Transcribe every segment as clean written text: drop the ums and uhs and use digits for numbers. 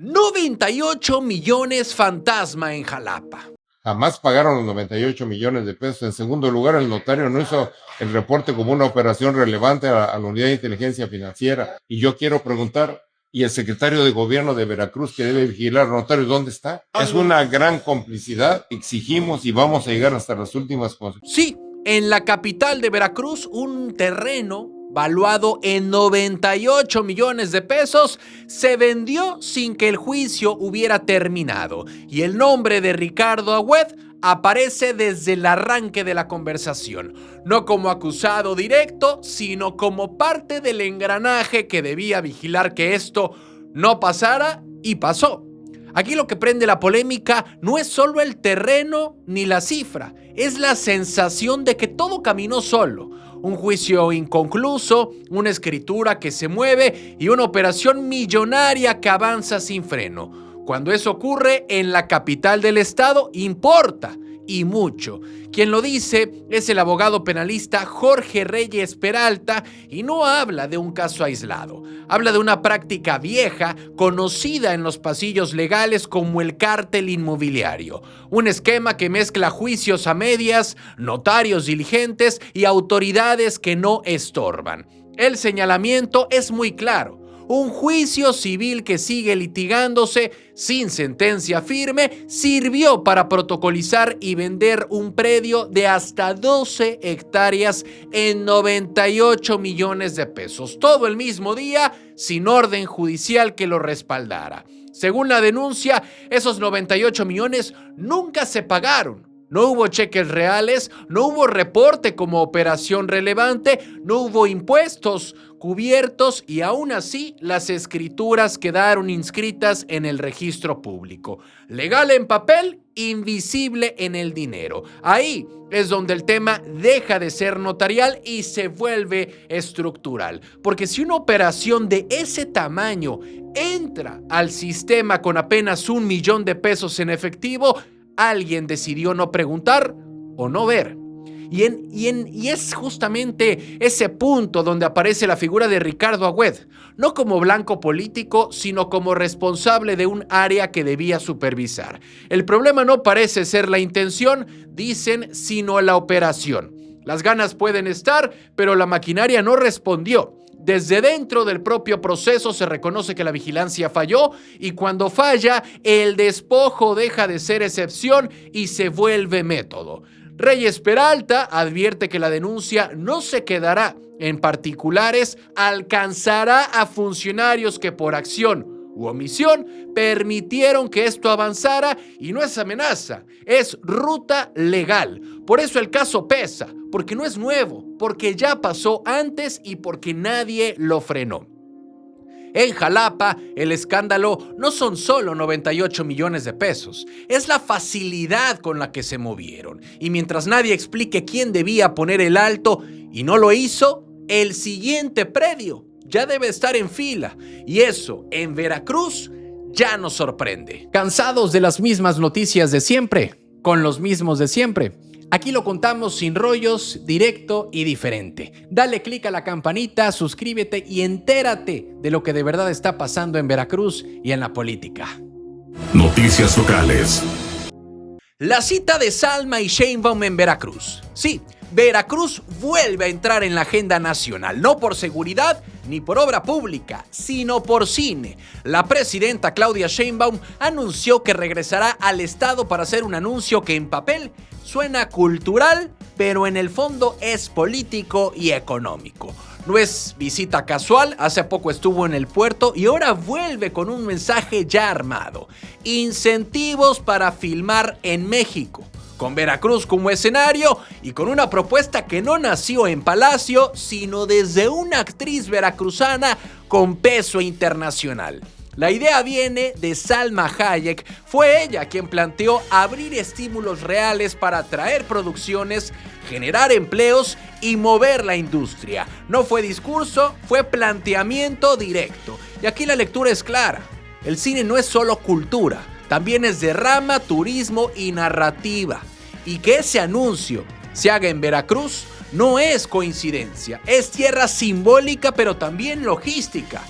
98 millones fantasma en Jalapa. Jamás pagaron los 98 millones de pesos. En segundo lugar, el notario no hizo el reporte como una operación relevante a la unidad de inteligencia financiera. Y yo quiero preguntar, ¿y el secretario de gobierno de Veracruz que debe vigilar al notario dónde está? Es una gran complicidad. Exigimos y vamos a llegar hasta las últimas consecuencias. Sí, en la capital de Veracruz, un terreno valuado en 98 millones de pesos, se vendió sin que el juicio hubiera terminado y el nombre de Ricardo Agüed aparece desde el arranque de la conversación, no como acusado directo, sino como parte del engranaje que debía vigilar que esto no pasara y pasó. Aquí lo que prende la polémica no es solo el terreno ni la cifra, es la sensación de que todo caminó solo. Un juicio inconcluso, una escritura que se mueve y una operación millonaria que avanza sin freno. Cuando eso ocurre en la capital del estado, importa y mucho. Quien lo dice es el abogado penalista Jorge Reyes Peralta y no habla de un caso aislado. Habla de una práctica vieja conocida en los pasillos legales como el cártel inmobiliario. Un esquema que mezcla juicios a medias, notarios diligentes y autoridades que no estorban. El señalamiento es muy claro. Un juicio civil que sigue litigándose sin sentencia firme sirvió para protocolizar y vender un predio de hasta 12 hectáreas en 98 millones de pesos. Todo el mismo día, sin orden judicial que lo respaldara. Según la denuncia, esos 98 millones nunca se pagaron. No hubo cheques reales, no hubo reporte como operación relevante, no hubo impuestos cubiertos y aún así las escrituras quedaron inscritas en el registro público. Legal en papel, invisible en el dinero. Ahí es donde el tema deja de ser notarial y se vuelve estructural. Porque si una operación de ese tamaño entra al sistema con apenas 1 millón de pesos en efectivo, alguien decidió no preguntar o no ver. Y es justamente ese punto donde aparece la figura de Ricardo Agüed, no como blanco político, sino como responsable de un área que debía supervisar. El problema no parece ser la intención, dicen, sino la operación. Las ganas pueden estar, pero la maquinaria no respondió. Desde dentro del propio proceso se reconoce que la vigilancia falló y cuando falla, el despojo deja de ser excepción y se vuelve método. Reyes Peralta advierte que la denuncia no se quedará en particulares, alcanzará a funcionarios que por acción u omisión permitieron que esto avanzara y no es amenaza, es ruta legal. Por eso el caso pesa, porque no es nuevo, porque ya pasó antes y porque nadie lo frenó. En Jalapa, el escándalo no son solo 98 millones de pesos, es la facilidad con la que se movieron. Y mientras nadie explique quién debía poner el alto y no lo hizo, el siguiente predio ya debe estar en fila. Y eso, en Veracruz, ya nos sorprende. ¿Cansados de las mismas noticias de siempre? ¿Con los mismos de siempre? Aquí lo contamos sin rollos, directo y diferente. Dale click a la campanita, suscríbete y entérate de lo que de verdad está pasando en Veracruz y en la política. Noticias locales. La cita de Salma y Sheinbaum en Veracruz. Sí, Veracruz vuelve a entrar en la agenda nacional, no por seguridad ni por obra pública, sino por cine. La presidenta Claudia Sheinbaum anunció que regresará al estado para hacer un anuncio que en papel suena cultural, pero en el fondo es político y económico. No es visita casual, hace poco estuvo en el puerto y ahora vuelve con un mensaje ya armado. Incentivos para filmar en México, con Veracruz como escenario y con una propuesta que no nació en Palacio, sino desde una actriz veracruzana con peso internacional. La idea viene de Salma Hayek, fue ella quien planteó abrir estímulos reales para atraer producciones, generar empleos y mover la industria. No fue discurso, fue planteamiento directo. Y aquí la lectura es clara. El cine no es solo cultura, también es derrama, turismo y narrativa. Y que ese anuncio se haga en Veracruz no es coincidencia, es tierra simbólica pero también logística.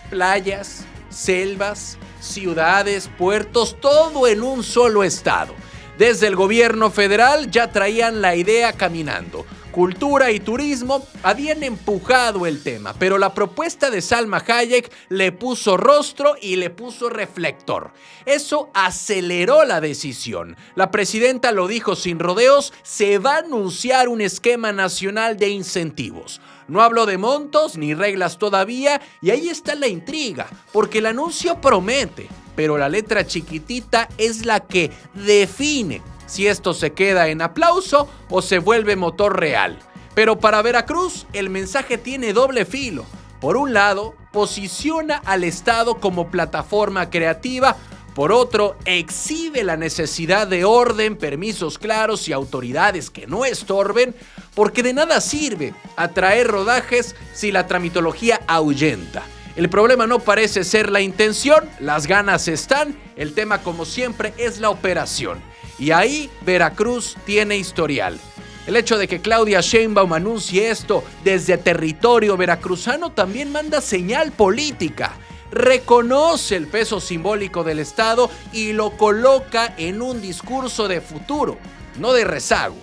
Playas, selvas, ciudades, puertos, todo en un solo estado. Desde el gobierno federal ya traían la idea caminando. Cultura y turismo habían empujado el tema, pero la propuesta de Salma Hayek le puso rostro y le puso reflector. Eso aceleró la decisión. La presidenta lo dijo sin rodeos, se va a anunciar un esquema nacional de incentivos. No hablo de montos ni reglas todavía, y ahí está la intriga, porque el anuncio promete, pero la letra chiquitita es la que define si esto se queda en aplauso o se vuelve motor real. Pero para Veracruz, el mensaje tiene doble filo. Por un lado, posiciona al Estado como plataforma creativa. Por otro, exhibe la necesidad de orden, permisos claros y autoridades que no estorben, porque de nada sirve atraer rodajes si la tramitología ahuyenta. El problema no parece ser la intención, las ganas están, el tema como siempre es la operación. Y ahí Veracruz tiene historial. El hecho de que Claudia Sheinbaum anuncie esto desde territorio veracruzano también manda señal política. Reconoce el peso simbólico del Estado y lo coloca en un discurso de futuro, no de rezago.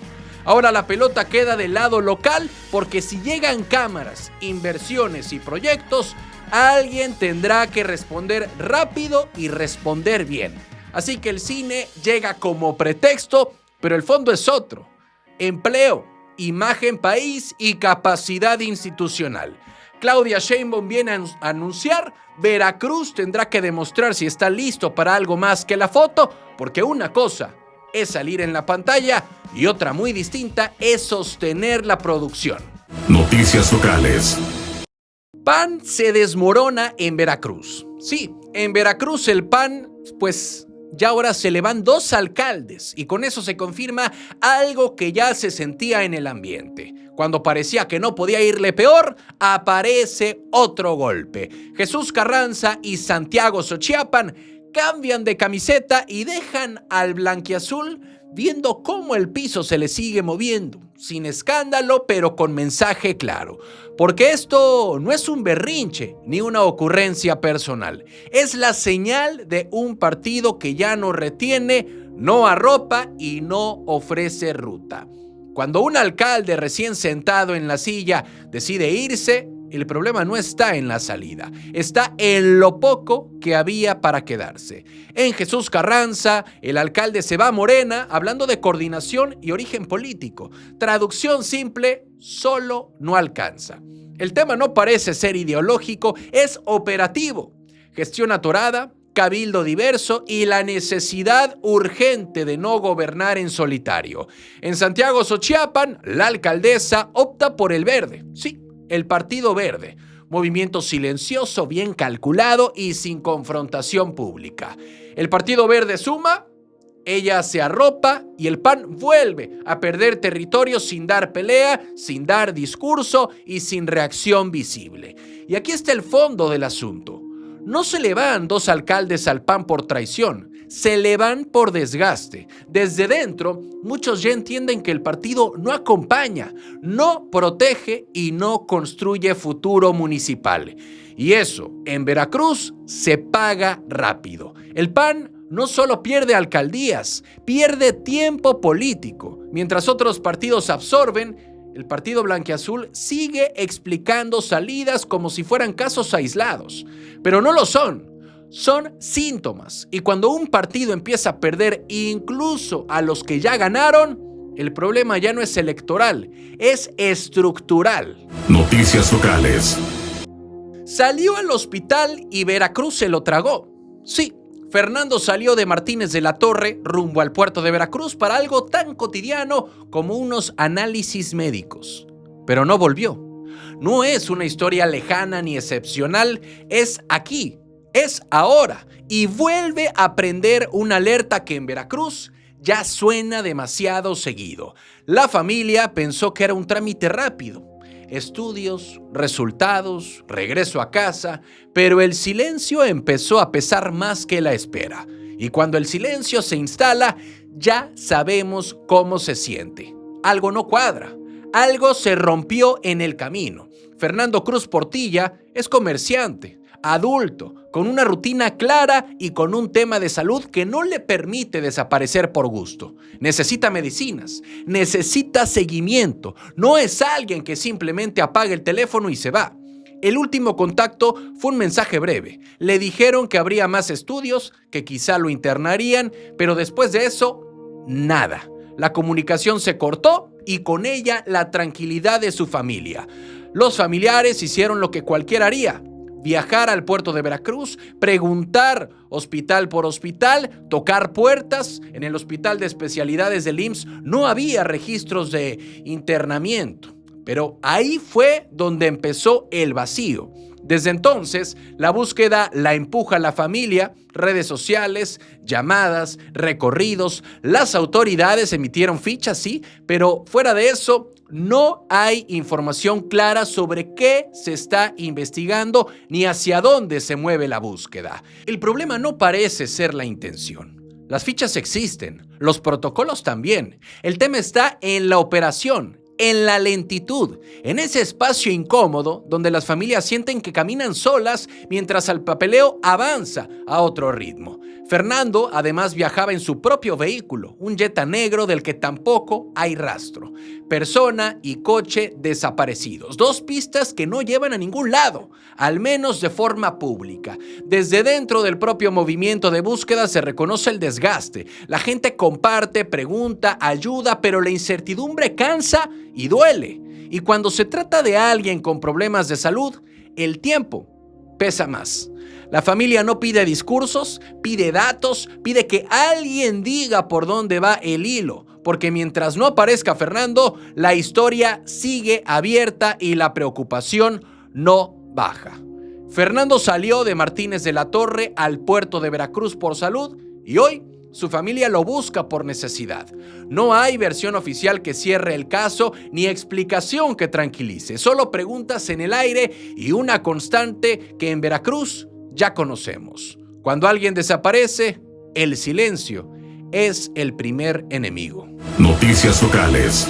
Ahora la pelota queda del lado local porque si llegan cámaras, inversiones y proyectos, alguien tendrá que responder rápido y responder bien. Así que el cine llega como pretexto, pero el fondo es otro. Empleo, imagen país y capacidad institucional. Claudia Sheinbaum viene a anunciar, Veracruz tendrá que demostrar si está listo para algo más que la foto, porque una cosa es salir en la pantalla y otra muy distinta es sostener la producción. Noticias locales. PAN se desmorona en Veracruz. Sí, en Veracruz el PAN, pues ya ahora se le van 2 alcaldes y con eso se confirma algo que ya se sentía en el ambiente. Cuando parecía que no podía irle peor, aparece otro golpe. Jesús Carranza y Santiago Xochiapan cambian de camiseta y dejan al blanquiazul viendo cómo el piso se le sigue moviendo, sin escándalo, pero con mensaje claro. Porque esto no es un berrinche ni una ocurrencia personal. Es la señal de un partido que ya no retiene, no arropa y no ofrece ruta. Cuando un alcalde recién sentado en la silla decide irse, el problema no está en la salida, está en lo poco que había para quedarse. En Jesús Carranza, el alcalde se va a Morena hablando de coordinación y origen político. Traducción simple, solo no alcanza. El tema no parece ser ideológico, es operativo. Gestión atorada, cabildo diverso y la necesidad urgente de no gobernar en solitario. En Santiago Xochiapan, la alcaldesa opta por el verde. Sí, el Partido Verde, movimiento silencioso, bien calculado y sin confrontación pública. El Partido Verde suma, ella se arropa y el PAN vuelve a perder territorio sin dar pelea, sin dar discurso y sin reacción visible. Y aquí está el fondo del asunto. No se le van 2 alcaldes al PAN por traición, se le van por desgaste. Desde dentro, muchos ya entienden que el partido no acompaña, no protege y no construye futuro municipal. Y eso, en Veracruz, se paga rápido. El PAN no solo pierde alcaldías, pierde tiempo político. Mientras otros partidos absorben, el partido blanquiazul sigue explicando salidas como si fueran casos aislados, pero no lo son. Son síntomas, y cuando un partido empieza a perder incluso a los que ya ganaron, el problema ya no es electoral, es estructural. Noticias locales. Salió al hospital y Veracruz se lo tragó. Sí, Fernando salió de Martínez de la Torre rumbo al puerto de Veracruz para algo tan cotidiano como unos análisis médicos. Pero no volvió. No es una historia lejana ni excepcional, es aquí, es ahora. Y vuelve a prender una alerta que en Veracruz ya suena demasiado seguido. La familia pensó que era un trámite rápido. Estudios, resultados, regreso a casa, pero el silencio empezó a pesar más que la espera. Y cuando el silencio se instala, ya sabemos cómo se siente. Algo no cuadra, algo se rompió en el camino. Fernando Cruz Portilla es comerciante, adulto, con una rutina clara y con un tema de salud que no le permite desaparecer por gusto. Necesita medicinas, necesita seguimiento. No es alguien que simplemente apaga el teléfono y se va. El último contacto fue un mensaje breve. Le dijeron que habría más estudios, que quizá lo internarían, pero después de eso, nada. La comunicación se cortó y con ella la tranquilidad de su familia. Los familiares hicieron lo que cualquiera haría: viajar al puerto de Veracruz, preguntar hospital por hospital, tocar puertas. En el hospital de especialidades del IMSS no había registros de internamiento, pero ahí fue donde empezó el vacío. Desde entonces, la búsqueda la empuja la familia, redes sociales, llamadas, recorridos. Las autoridades emitieron fichas, sí, pero fuera de eso, no hay información clara sobre qué se está investigando ni hacia dónde se mueve la búsqueda. El problema no parece ser la intención. Las fichas existen, los protocolos también. El tema está en la operación, en la lentitud, en ese espacio incómodo donde las familias sienten que caminan solas mientras el papeleo avanza a otro ritmo. Fernando además viajaba en su propio vehículo, un Jetta negro del que tampoco hay rastro. Persona y coche desaparecidos. Dos pistas que no llevan a ningún lado, al menos de forma pública. Desde dentro del propio movimiento de búsqueda se reconoce el desgaste. La gente comparte, pregunta, ayuda, pero la incertidumbre cansa y duele. Y cuando se trata de alguien con problemas de salud, el tiempo pesa más. La familia no pide discursos, pide datos, pide que alguien diga por dónde va el hilo, porque mientras no aparezca Fernando, la historia sigue abierta y la preocupación no baja. Fernando salió de Martínez de la Torre al puerto de Veracruz por salud y hoy su familia lo busca por necesidad. No hay versión oficial que cierre el caso ni explicación que tranquilice, solo preguntas en el aire y una constante que en Veracruz ya conocemos. Cuando alguien desaparece, el silencio es el primer enemigo. Noticias locales.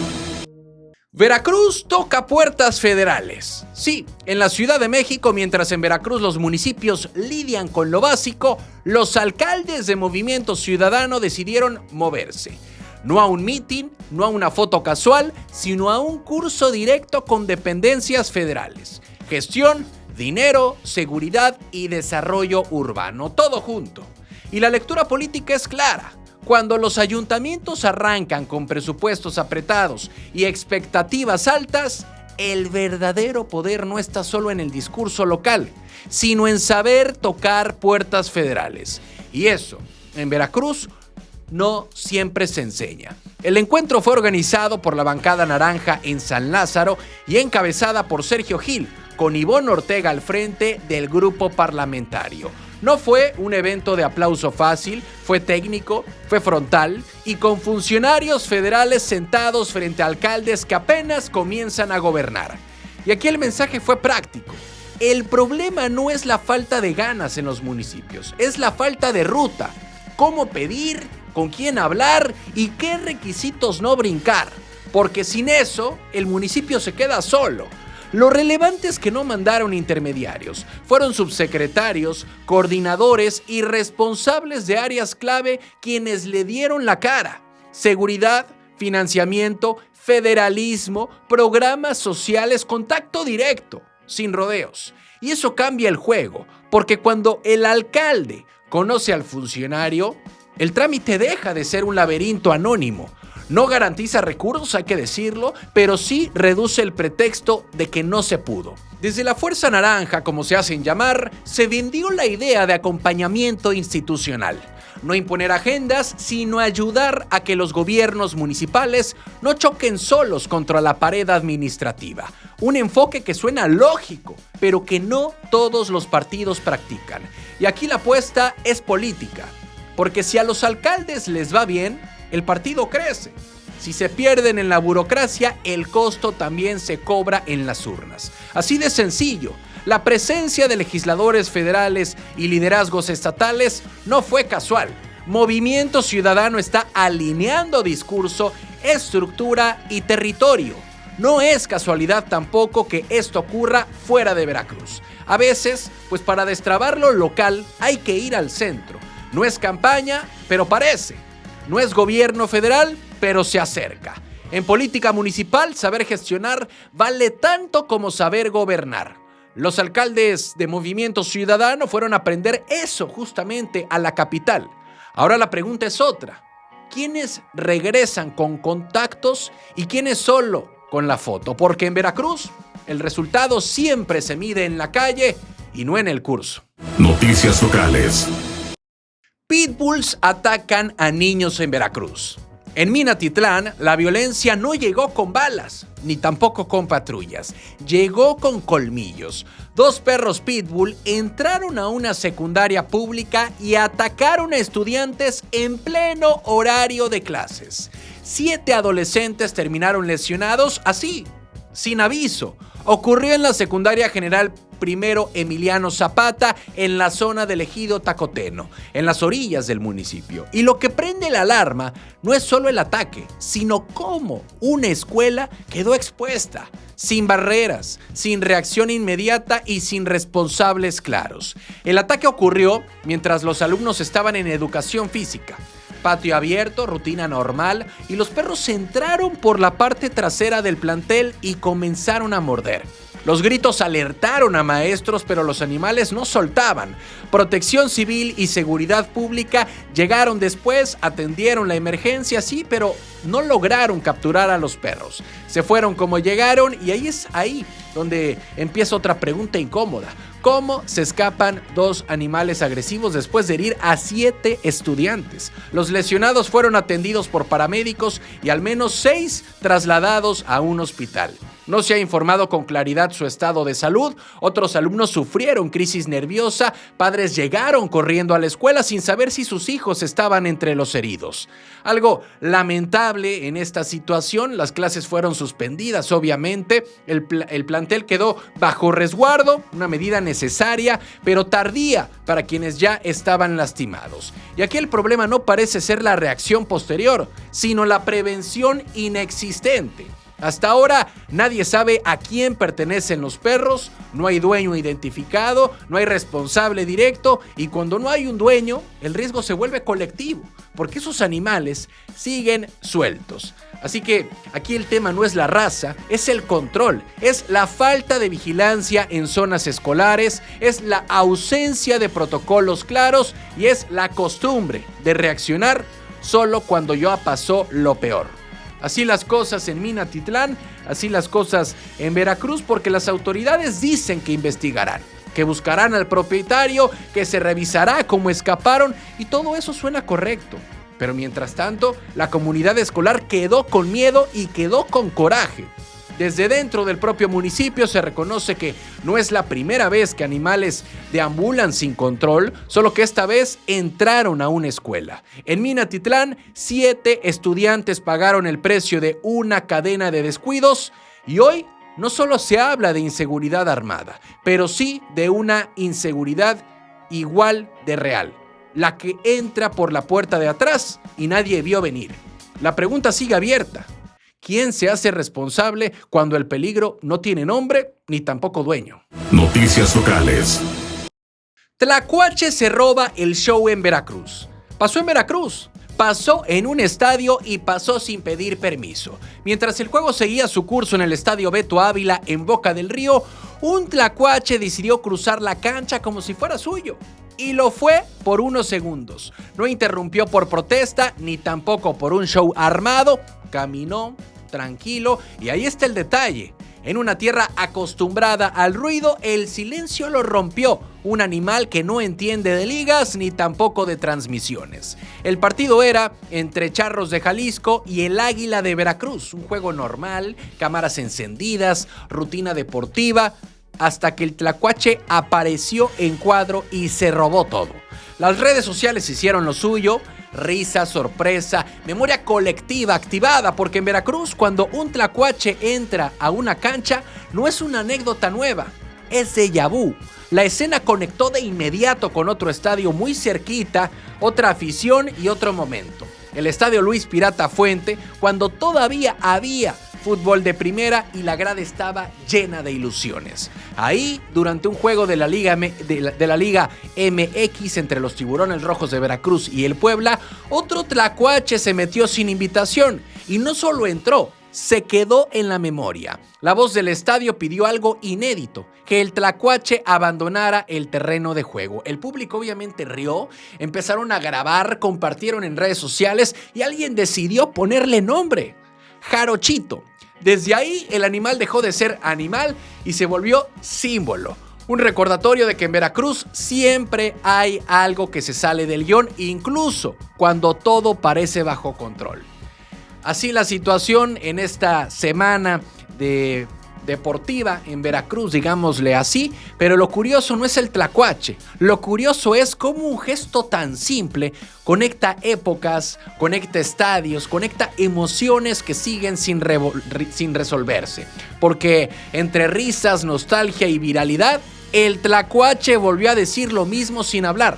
Veracruz toca puertas federales. Sí, en la Ciudad de México, mientras en Veracruz los municipios lidian con lo básico, los alcaldes de Movimiento Ciudadano decidieron moverse. No a un mitin, no a una foto casual, sino a un curso directo con dependencias federales. Gestión, dinero, seguridad y desarrollo urbano, todo junto. Y la lectura política es clara. Cuando los ayuntamientos arrancan con presupuestos apretados y expectativas altas, el verdadero poder no está solo en el discurso local, sino en saber tocar puertas federales. Y eso, en Veracruz, no siempre se enseña. El encuentro fue organizado por la bancada naranja en San Lázaro y encabezada por Sergio Gil, con Ivonne Ortega al frente del grupo parlamentario. No fue un evento de aplauso fácil, fue técnico, fue frontal y con funcionarios federales sentados frente a alcaldes que apenas comienzan a gobernar. Y aquí el mensaje fue práctico. El problema no es la falta de ganas en los municipios, es la falta de ruta. ¿Cómo pedir? ¿Con quién hablar? ¿Y qué requisitos no brincar? Porque sin eso, el municipio se queda solo. Lo relevante es que no mandaron intermediarios, fueron subsecretarios, coordinadores y responsables de áreas clave quienes le dieron la cara. Seguridad, financiamiento, federalismo, programas sociales, contacto directo, sin rodeos. Y eso cambia el juego, porque cuando el alcalde conoce al funcionario, el trámite deja de ser un laberinto anónimo. No garantiza recursos, hay que decirlo, pero sí reduce el pretexto de que no se pudo. Desde la Fuerza Naranja, como se hacen llamar, se vendió la idea de acompañamiento institucional. No imponer agendas, sino ayudar a que los gobiernos municipales no choquen solos contra la pared administrativa. Un enfoque que suena lógico, pero que no todos los partidos practican. Y aquí la apuesta es política, porque si a los alcaldes les va bien, el partido crece. Si se pierden en la burocracia, el costo también se cobra en las urnas. Así de sencillo. La presencia de legisladores federales y liderazgos estatales no fue casual. Movimiento Ciudadano está alineando discurso, estructura y territorio. No es casualidad tampoco que esto ocurra fuera de Veracruz. A veces, pues para destrabar lo local hay que ir al centro. No es campaña, pero parece. No es gobierno federal, pero se acerca. En política municipal, saber gestionar vale tanto como saber gobernar. Los alcaldes de Movimiento Ciudadano fueron a aprender eso justamente a la capital. Ahora la pregunta es otra. ¿Quiénes regresan con contactos y quiénes solo con la foto? Porque en Veracruz el resultado siempre se mide en la calle y no en el curso. Noticias locales. Pitbulls atacan a niños en Veracruz. En Minatitlán, la violencia no llegó con balas, ni tampoco con patrullas. Llegó con colmillos. 2 perros pitbull entraron a una secundaria pública y atacaron a estudiantes en pleno horario de clases. 7 adolescentes terminaron lesionados así, sin aviso. Ocurrió en la secundaria General Primero Emiliano Zapata, en la zona del ejido Tacoteno, en las orillas del municipio. Y lo que prende la alarma no es solo el ataque, sino cómo una escuela quedó expuesta, sin barreras, sin reacción inmediata y sin responsables claros. El ataque ocurrió mientras los alumnos estaban en educación física. Patio abierto, rutina normal, y los perros entraron por la parte trasera del plantel y comenzaron a morder. Los gritos alertaron a maestros, pero los animales no soltaban. Protección Civil y Seguridad Pública llegaron después, atendieron la emergencia, sí, pero no lograron capturar a los perros. Se fueron como llegaron y es ahí donde empieza otra pregunta incómoda. ¿Cómo se escapan 2 animales agresivos después de herir a 7 estudiantes? Los lesionados fueron atendidos por paramédicos y al menos 6 trasladados a un hospital. No se ha informado con claridad su estado de salud. Otros alumnos sufrieron crisis nerviosa. Padres llegaron corriendo a la escuela sin saber si sus hijos estaban entre los heridos. Algo lamentable en esta situación. Las clases fueron suspendidas, obviamente. El plantel quedó bajo resguardo, una medida necesaria, pero tardía para quienes ya estaban lastimados. Y aquí el problema no parece ser la reacción posterior, sino la prevención inexistente. Hasta ahora nadie sabe a quién pertenecen los perros, no hay dueño identificado, no hay responsable directo y cuando no hay un dueño, el riesgo se vuelve colectivo, porque esos animales siguen sueltos. Así que aquí el tema no es la raza, es el control, es la falta de vigilancia en zonas escolares, es la ausencia de protocolos claros y es la costumbre de reaccionar solo cuando ya pasó lo peor. Así las cosas en Minatitlán, así las cosas en Veracruz, porque las autoridades dicen que investigarán, que buscarán al propietario, que se revisará cómo escaparon y todo eso suena correcto. Pero mientras tanto, la comunidad escolar quedó con miedo y quedó con coraje. Desde dentro del propio municipio se reconoce que no es la primera vez que animales deambulan sin control, solo que esta vez entraron a una escuela. En Minatitlán, 7 estudiantes pagaron el precio de una cadena de descuidos y hoy no solo se habla de inseguridad armada, pero sí de una inseguridad igual de real, la que entra por la puerta de atrás y nadie vio venir. La pregunta sigue abierta. ¿Quién se hace responsable cuando el peligro no tiene nombre ni tampoco dueño? Noticias locales. Tlacuache se roba el show en Veracruz. Pasó en Veracruz, pasó en un estadio y pasó sin pedir permiso. Mientras el juego seguía su curso en el estadio Beto Ávila en Boca del Río, un tlacuache decidió cruzar la cancha como si fuera suyo. Y lo fue por unos segundos. No interrumpió por protesta ni tampoco por un show armado. Caminó tranquilo y ahí está el detalle. En una tierra acostumbrada al ruido, el silencio lo rompió un animal que no entiende de ligas ni tampoco de transmisiones. El partido era entre Charros de Jalisco y el Águila de Veracruz. Un juego normal, cámaras encendidas, rutina deportiva, hasta que el tlacuache apareció en cuadro y se robó todo. Las redes sociales hicieron lo suyo. Risa, sorpresa, memoria colectiva activada, porque en Veracruz cuando un tlacuache entra a una cancha no es una anécdota nueva, es déjà vu. La escena conectó de inmediato con otro estadio muy cerquita, otra afición y otro momento. El estadio Luis Pirata Fuente, cuando todavía había fútbol de primera y la grada estaba llena de ilusiones. Ahí, durante un juego de la Liga MX entre los Tiburones Rojos de Veracruz y el Puebla, otro tlacuache se metió sin invitación y no solo entró, se quedó en la memoria. La voz del estadio pidió algo inédito, que el tlacuache abandonara el terreno de juego. El público obviamente rió, empezaron a grabar, compartieron en redes sociales y alguien decidió ponerle nombre: Jarochito. Desde ahí el animal dejó de ser animal y se volvió símbolo. Un recordatorio de que en Veracruz siempre hay algo que se sale del guión, incluso cuando todo parece bajo control. Así la situación en esta semana deportiva en Veracruz, digámosle así, pero lo curioso no es el tlacuache, lo curioso es cómo un gesto tan simple conecta épocas, conecta estadios, conecta emociones que siguen sin resolverse. Porque entre risas, nostalgia y viralidad, el tlacuache volvió a decir lo mismo sin hablar.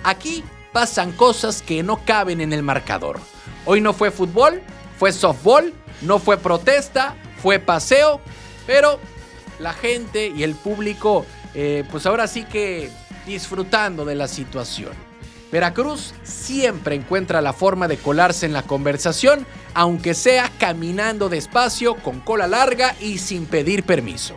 Aquí pasan cosas que no caben en el marcador. Hoy no fue fútbol, fue softball, no fue protesta, fue paseo, pero la gente y el público, pues ahora sí que disfrutando de la situación. Veracruz siempre encuentra la forma de colarse en la conversación, aunque sea caminando despacio, con cola larga y sin pedir permiso.